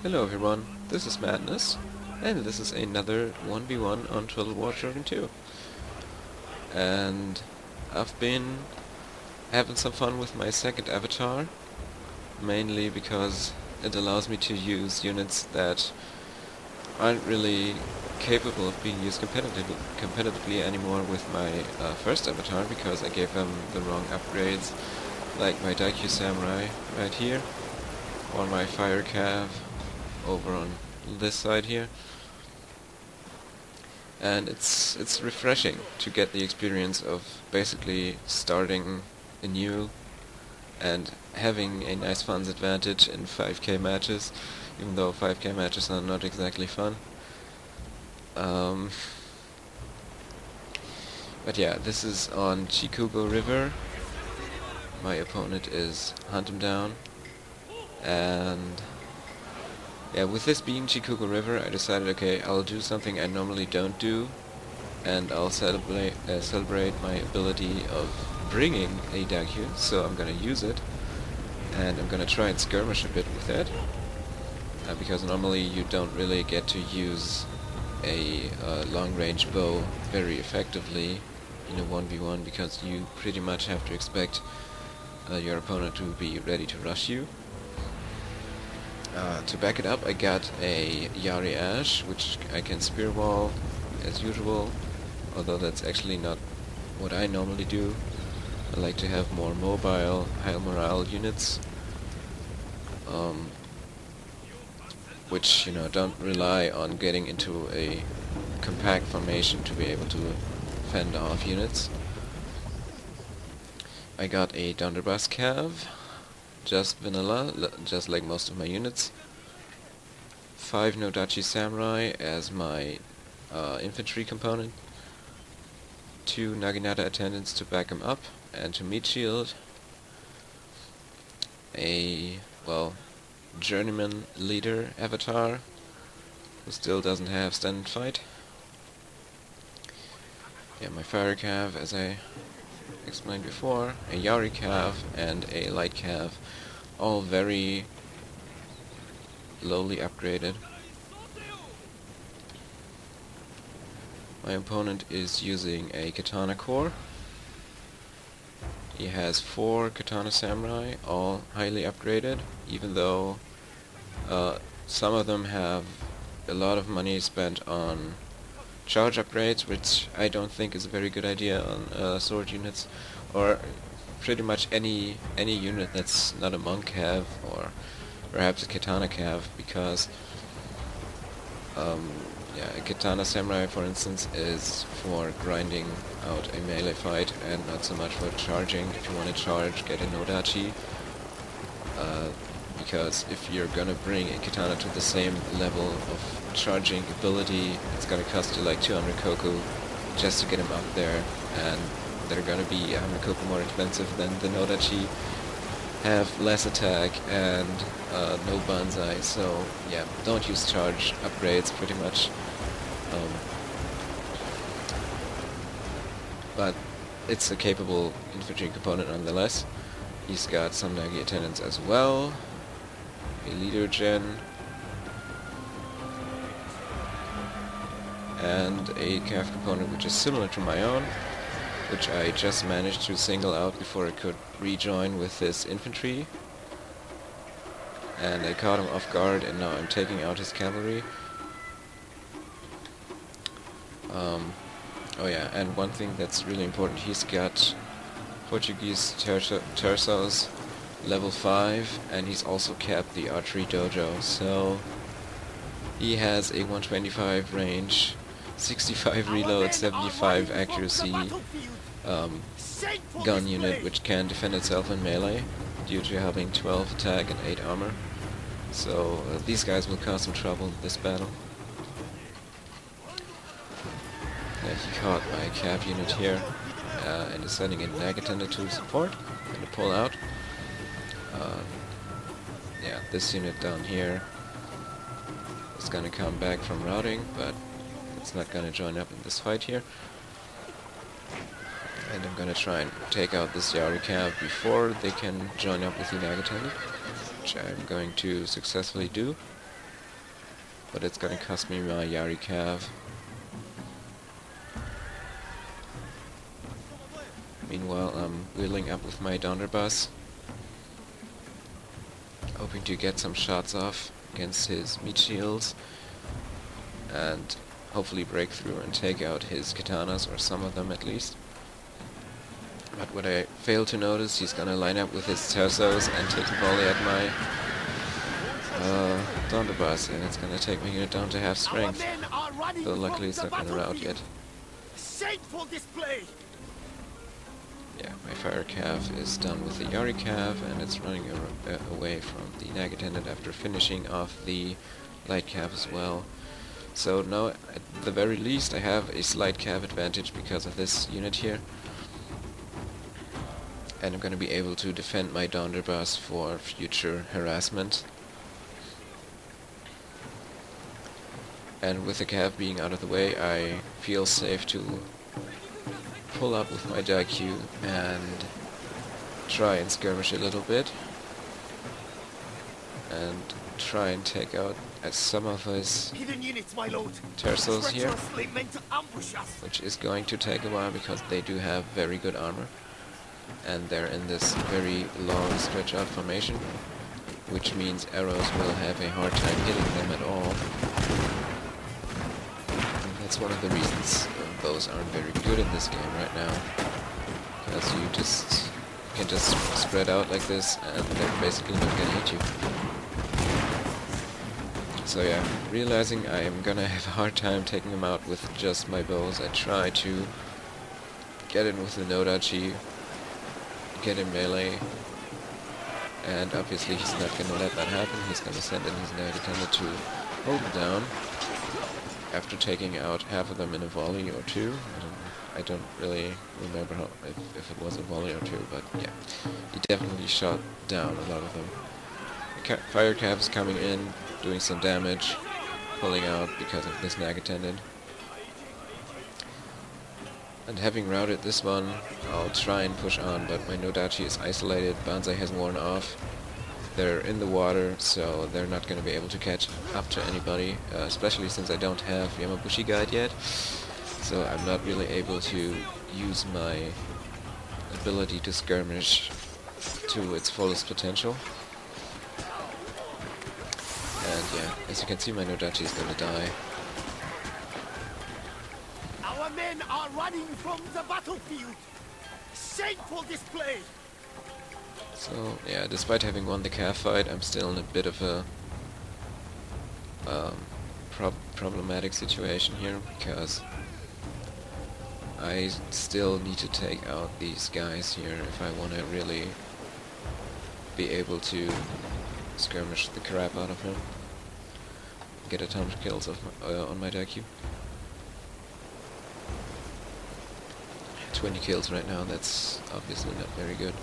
Hello everyone, this is Madness, and this is another 1v1 on Total War Shogun 2. And I've been having some fun with my second avatar, mainly because it allows me to use units that aren't really capable of being used competitively anymore with my first avatar, because I gave them the wrong upgrades, like my Daikyu Samurai right here, or my Fire Cav over on this side here. And it's refreshing to get the experience of basically starting anew and having a nice funds advantage in 5k matches, even though 5k matches are not exactly fun. But yeah, this is on Chikugo River. My opponent is Hunt 'em Down, and yeah, with this being Chikugo River, I decided, okay, I'll do something I normally don't do, and I'll celebrate my ability of bringing a Daikyu, so I'm gonna use it, and I'm gonna try and skirmish a bit with it, because normally you don't really get to use a long-range bow very effectively in a 1v1, because you pretty much have to expect your opponent to be ready to rush you. To back it up, I got a Yari Ash, which I can spear wall as usual, although that's actually not what I normally do. I like to have more mobile, high morale units, which, you know, don't rely on getting into a compact formation to be able to fend off units. I got a Donderbus Cav, just vanilla, just like most of my units. 5 Nodachi Samurai as my infantry component. 2 Naginata attendants to back him up and to meat shield. A, well, journeyman leader avatar who still doesn't have stand and fight. Yeah, my fire cav, as I explained before, a Yari cav and a light cav, all very lowly upgraded. My opponent is using a katana core. He has 4 katana samurai, all highly upgraded, even though some of them have a lot of money spent on charge upgrades, which I don't think is a very good idea on sword units, or pretty much any unit that's not a monk cav, or perhaps a katana cav, because yeah, a katana samurai, for instance, is for grinding out a melee fight and not so much for charging. If you want to charge, get a Nodachi, because if you're gonna bring a katana to the same level of charging ability, it's gonna cost you like 200 koku just to get him up there, and they're gonna be 100 koku more expensive than the Nodachi, have less attack and no banzai. So yeah, don't use charge upgrades pretty much. But it's a capable infantry component nonetheless. He's got some Nagi attendants as well, a leader gen, and a cav component which is similar to my own, which I just managed to single out before I could rejoin with this infantry. And I caught him off guard, and now I'm taking out his cavalry. Oh yeah, and one thing that's really important, he's got Portuguese tersos level 5, and he's also capped the archery dojo, so he has a 125 range, 65 reload, 75 accuracy gun unit, which can defend itself in melee due to having 12 attack and 8 armor. So these guys will cause some trouble in this battle. Yeah, he caught my cav unit here and is sending in Nagatenda to support and to pull out. Yeah, this unit down here is gonna come back from routing, but it's not gonna join up in this fight here. And I'm gonna try and take out this Yari cav before they can join up with the Nagatenda, which I'm going to successfully do. but it's gonna cost me my Yari Cav. Meanwhile, I'm wheeling up with my Donderbus, hoping to get some shots off against his meat shields, and hopefully break through and take out his katanas, or some of them at least. But what I fail to notice, he's gonna line up with his tersos and take a volley at my Donderbus, and it's gonna take my unit down to half strength. Though luckily it's not gonna rout yet. Shameful display! Yeah, my fire cav is done with the Yari cav, and it's running away from the nag attendant after finishing off the light cav as well. So now, at the very least, I have a slight cav advantage because of this unit here. And I'm going to be able to defend my Donderbus for future harassment. And with the cav being out of the way, I feel safe to pull up with my Daiku and try and skirmish a little bit. And try and take out some of his Hidden units, my lord. tersos here, Treacherously meant to ambush us. which is going to take a while because they do have very good armor. And they're in this very long stretch out formation, which means arrows will have a hard time hitting them at all. And that's one of the reasons bows aren't very good in this game right now, because you can just spread out like this and they're basically not gonna hit you. So yeah, realizing I am gonna have a hard time taking them out with just my bows, I try to get in with the Nodachi, get in melee, and obviously he's not going to let that happen. He's going to send in his nag attendant to hold him down after taking out half of them in a volley or two. I don't really remember if it was a volley or two, but yeah, he definitely shot down a lot of them. The fire cav is coming in, doing some damage, pulling out because of this nag attendant. And having routed this one, I'll try and push on, but my Nodachi is isolated, Banzai has worn off. They're in the water, so they're not going to be able to catch up to anybody, especially since I don't have Yamabushi Guide yet. So I'm not really able to use my ability to skirmish to its fullest potential. And yeah, as you can see, my Nodachi is going to die. Our men are running from the battlefield. Shameful display! So yeah, despite having won the cav fight, I'm still in a bit of a problematic situation here, because I still need to take out these guys here if I want to really be able to skirmish the crap out of him. Get a ton of kills on my Daiku. 20 kills right now, that's obviously not very good.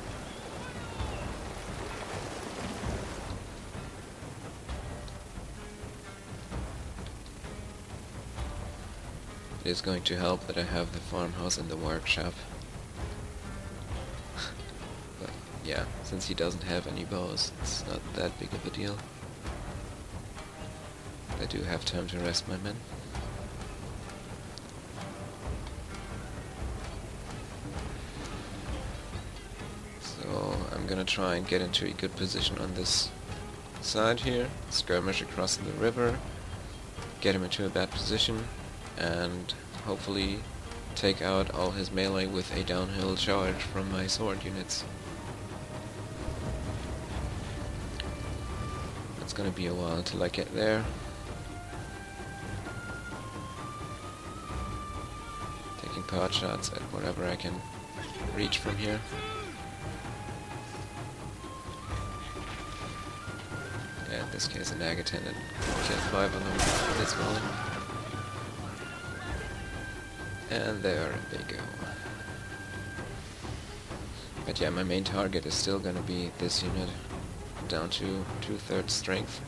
It is going to help that I have the farmhouse and the workshop. But yeah, since he doesn't have any bows, it's not that big of a deal. I do have time to rest my men. So I'm gonna try and get into a good position on this side here, skirmish across the river, get him into a bad position, and hopefully take out all his melee with a downhill charge from my sword units. It's gonna be a while till I get there. Taking pot shots at whatever I can reach from here. Yeah, in this case a nag attendant killed 5 of them with this volley. And there they go. But yeah, my main target is still gonna be this unit, down to 2/3 strength.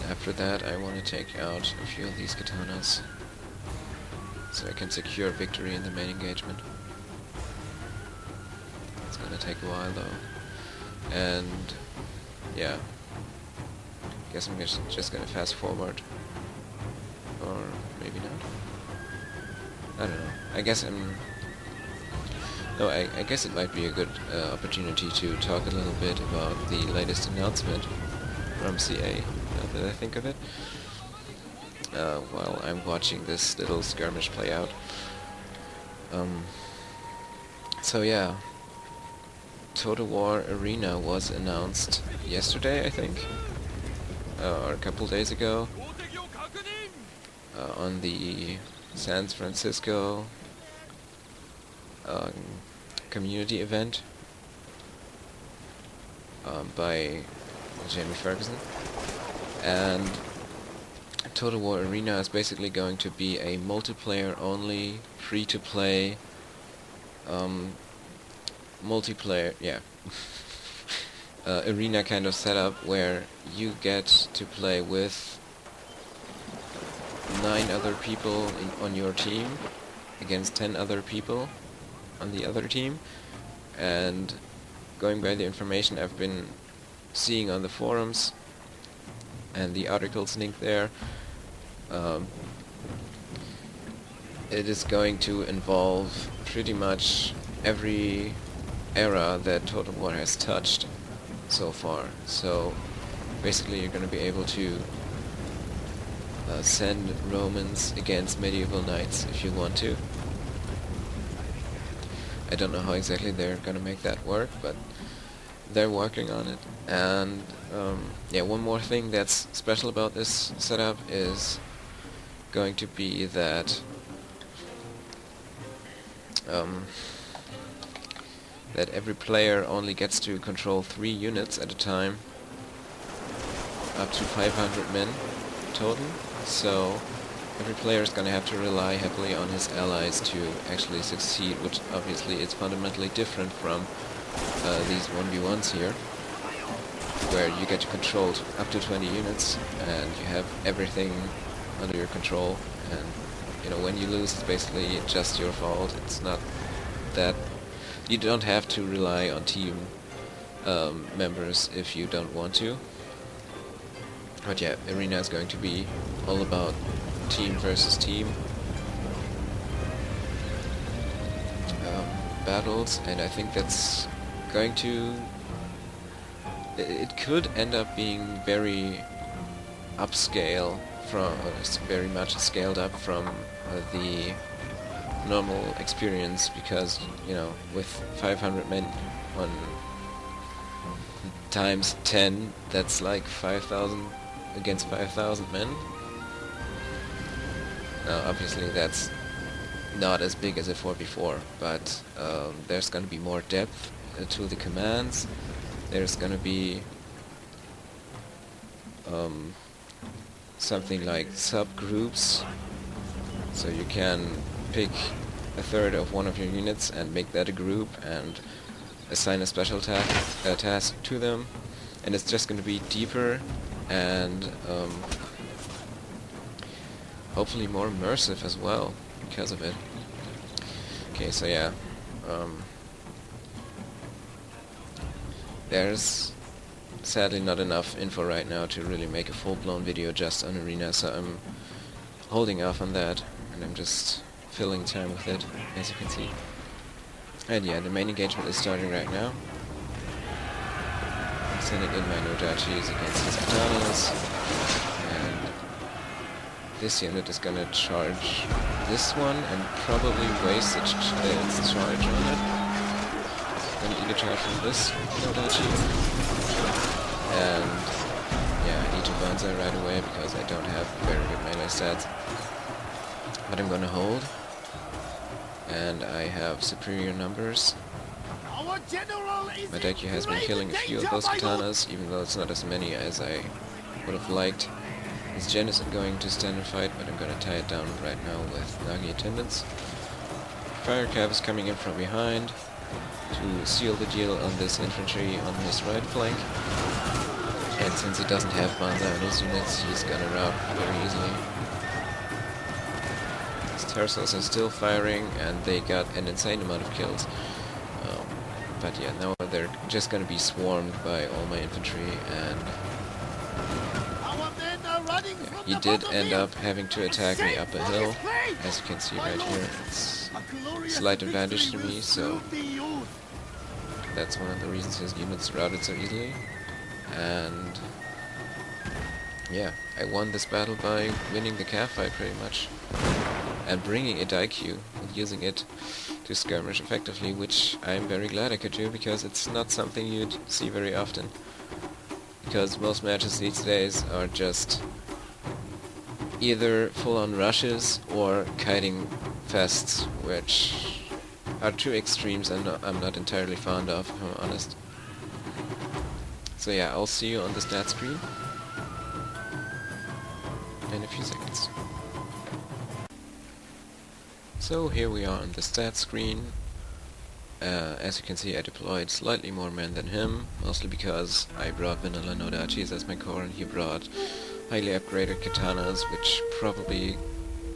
And after that I want to take out a few of these katanas, so I can secure victory in the main engagement. It's gonna take a while though. And yeah. Guess I'm just gonna fast forward. Or maybe not. I don't know. I guess I'm... No, I guess it might be a good opportunity to talk a little bit about the latest announcement from CA, now that I think of it. While I'm watching this little skirmish play out. So yeah, Total War Arena was announced yesterday, I think, or a couple days ago, on the San Francisco community event by Jamie Ferguson. And Total War Arena is basically going to be a multiplayer only, free-to-play multiplayer, yeah, arena kind of setup where you get to play with 9 other people on your team against 10 other people on the other team. And going by the information I've been seeing on the forums and the articles linked there, it is going to involve pretty much every era that Total War has touched so far. So basically you're going to be able to send Romans against medieval knights if you want to. I don't know how exactly they're going to make that work, but they're working on it. And yeah, one more thing that's special about this setup is going to be that that every player only gets to control 3 units at a time, up to 500 men total. So every player is going to have to rely heavily on his allies to actually succeed, which obviously is fundamentally different from these 1v1s here, where you get to control up to 20 units and you have everything under your control, and you know, when you lose it's basically just your fault. It's not that you don't have to rely on team members if you don't want to. But yeah, Arena is going to be all about team versus team battles, and I think that's going to... It could end up being very upscale from... very much scaled up from the normal experience, because, you know, with 500 men on times 10, that's like 5,000 against 5,000 men. Obviously that's not as big as a 4v4, but there's going to be more depth to the commands. There's going to be something like subgroups, so you can pick a third of one of your units and make that a group and assign a special task to them, and it's just going to be deeper and hopefully more immersive as well because of it. Okay, so yeah, there's sadly not enough info right now to really make a full-blown video just on Arena, so I'm holding off on that, and I'm just filling time with it, as you can see. And yeah, the main engagement is starting right now. I'm sending in my Nodachis against these katanas, and this unit is gonna charge this one and probably waste its charge on it. Gonna eat a charge from this Nodachi, and yeah, I need to Banzai right away because I don't have very good melee stats. But I'm gonna hold, and I have superior numbers. My deck has been killing a few of those katanas, even though it's not as many as I would have liked. This gen isn't going to stand and fight, but I'm gonna tie it down right now with Nagi attendants. Fire Cav is coming in from behind to seal the deal on this infantry on his right flank. And since he doesn't have Banzai on his units, he's gonna rout very easily. Tersos are still firing, and they got an insane amount of kills. But yeah, now they're just gonna be swarmed by all my infantry, and Our men are running yeah, from he the did end battlefield. up having to attack me up a Shameful hill, display! as you can see My right lord, here. It's a glorious slight advantage to victory will me, so soon be yours. that's one of the reasons his units routed so easily. And yeah, I won this battle by winning the cav fight pretty much, and bringing a Daikyu and using it to skirmish effectively, which I'm very glad I could do, because it's not something you'd see very often. Because most matches these days are just either full-on rushes or kiting fests, which are two extremes I'm not entirely fond of, if I'm honest. So yeah, I'll see you on the stat screen in a few seconds. So here we are on the stat screen. As you can see, I deployed slightly more men than him, mostly because I brought vanilla Nodachis as my core and he brought highly upgraded katanas, which probably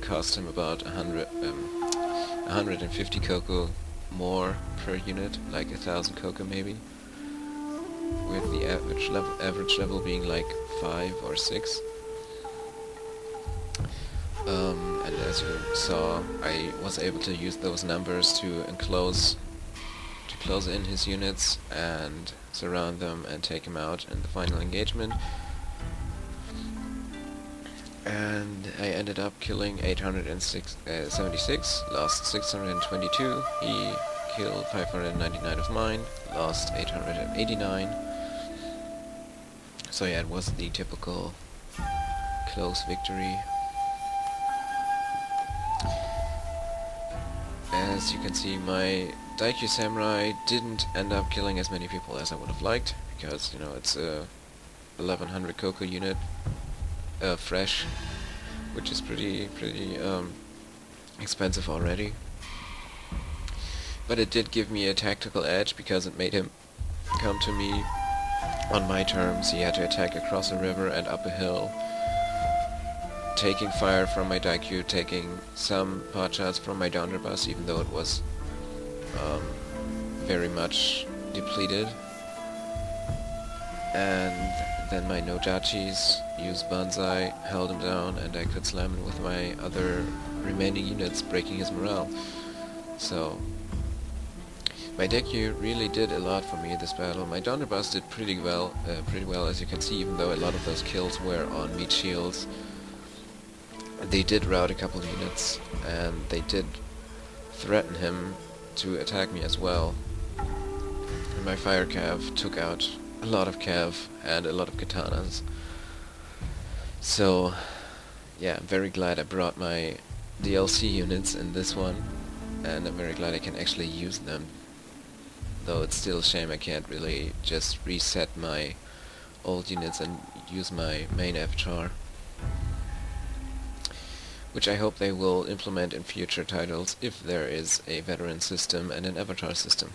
cost him about 150 cocoa more per unit, like 1,000 cocoa maybe, with the average level being like 5 or 6. And as you saw, I was able to use those numbers to close in his units and surround them and take him out in the final engagement. And I ended up killing 876, lost 622. He killed 599 of mine, lost 889. So yeah, it was the typical close victory. As you can see, my Daikyu Samurai didn't end up killing as many people as I would have liked, because, you know, it's a 1100 cocoa unit, fresh, which is pretty expensive already. But it did give me a tactical edge, because it made him come to me on my terms. He had to attack across a river and up a hill, taking fire from my Daikyu, taking some pot shots from my Donderbus, even though it was very much depleted. And then my Nojachis used Banzai, held him down, and I could slam him with my other remaining units, breaking his morale. So my Daikyu really did a lot for me in this battle. My Donderbus did pretty well, as you can see, even though a lot of those kills were on meat shields. They did rout a couple units, and they did threaten him to attack me as well. And my fire cav took out a lot of cav and a lot of katanas. So yeah, I'm very glad I brought my DLC units in this one, and I'm very glad I can actually use them. Though it's still a shame I can't really just reset my old units and use my main avatar, which I hope they will implement in future titles if there is a veteran system and an avatar system.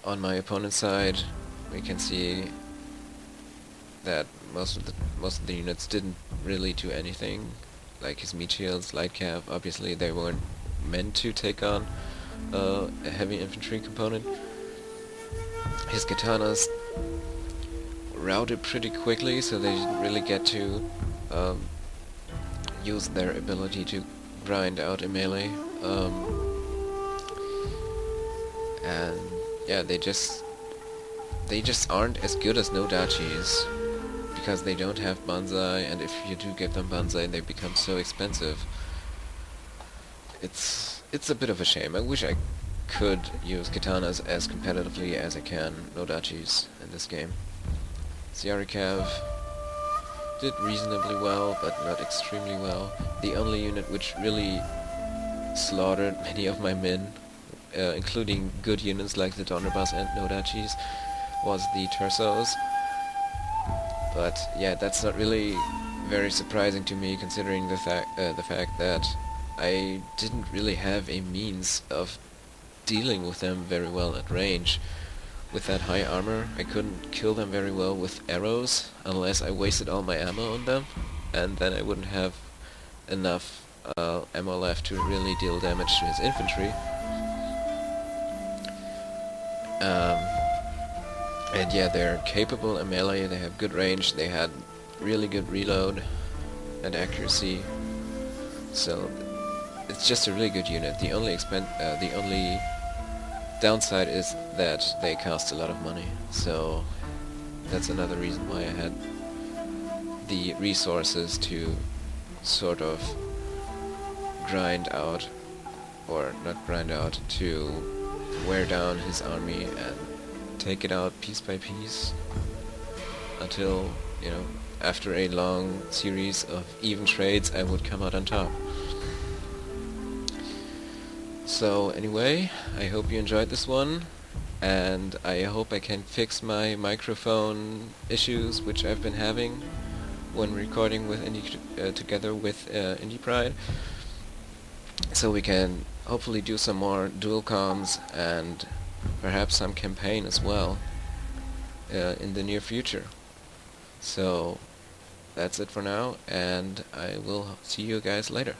On my opponent's side, we can see that most of the units didn't really do anything, like his meat shields, light cav. Obviously they weren't meant to take on a heavy infantry component. His katanas routed pretty quickly, so they didn't really get to use their ability to grind out a melee, and yeah, they just aren't as good as Nodachis, because they don't have Banzai, and if you do get them Banzai, they become so expensive. It's a bit of a shame. I wish I could use katanas as competitively as I can Nodachis in this game. Cav did reasonably well, but not extremely well. The only unit which really slaughtered many of my men, including good units like the Donderbus and Nodachis, was the Tersos. But yeah, that's not really very surprising to me, considering the fact that I didn't really have a means of dealing with them very well at range. With that high armor, I couldn't kill them very well with arrows, unless I wasted all my ammo on them, and then I wouldn't have enough ammo left to really deal damage to his infantry. And yeah, they're capable in melee, they have good range, they had really good reload and accuracy, so it's just a really good unit. The only downside is that they cost a lot of money, so that's another reason why I had the resources to sort of grind out, or not grind out, to wear down his army and take it out piece by piece until, you know, after a long series of even trades I would come out on top. So anyway, I hope you enjoyed this one, and I hope I can fix my microphone issues which I've been having when recording with together with Indie Pride, so we can hopefully do some more dual comms and perhaps some campaign as well in the near future. So that's it for now, and I will see you guys later.